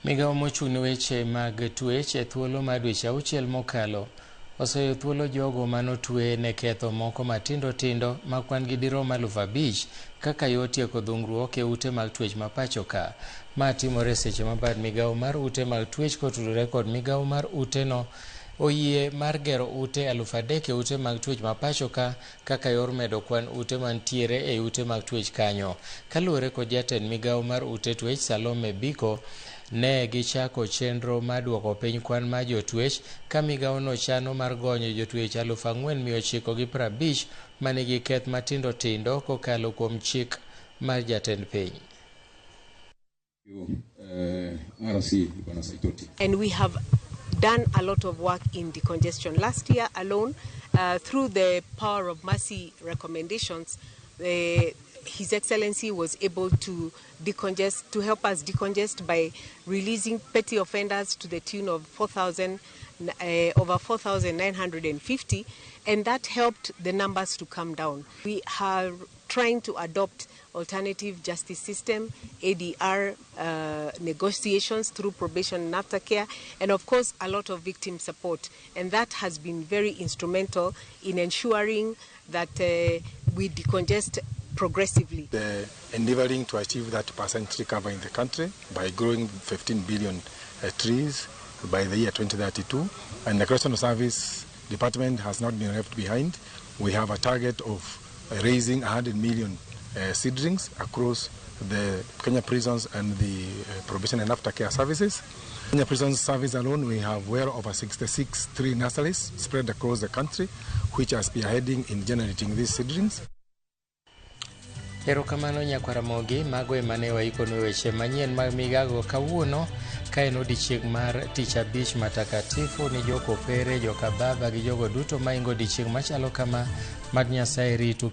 Migawo mochung' weche mag twech e thuolo mar dweche 6 mokalo oseyo thuolo jogo manotwe ne ketho moko matindo tindo ma kwan gi dirom 5,000 kaka yo tieko dhungruok e ute mag twech ma pacho ka. Ma timore seche ma bad migawo mar ute mag twech kotudore kod migawo mar ute no oyie mar gero ute 3,000 e ute mag twech ma pacho ka kaka yor medo kwan ute mantiere e ute mag twech kanyo. Kaluwore kod jatend migawo mar ute twech Salome Biko, ne gichako chenro mar duoko piny kwan mar jotwech ka migawo no chano mar gonyo jotwech 4,950 manigi keth matindo tindo kokalo kuom chik mar jatend piny. And we have done a lot of work in decongestion. Last year alone, through the Power of Mercy recommendations, His Excellency was able to decongest, to help us decongest by releasing petty offenders to the tune of over 4,950, and that helped the numbers to come down. We are trying to adopt alternative justice system, ADR negotiations through probation and aftercare, and of course a lot of victim support. And that has been very instrumental in ensuring that we decongest progressively. Endeavoring to achieve that percentage cover in the country by growing 15 billion trees by the year 2032. And the Correctional Service Department has not been left behind. We have a target of raising 100 million seedlings across the Kenya prisons and the probation and aftercare services. Kenya Prison Service alone, we have well over 66 tree nurseries spread across the country, which are spearheading in generating these seedlings. Erokamano Nyakwaramogi, mago emane waikonu weche manyien mag migago kawuono ka en odiechieng' mar tich abich matakatifu ni jokopere, jokababa gi jogo duto maingo odiechieng' machalo kama. Mad Nyasaye ritu.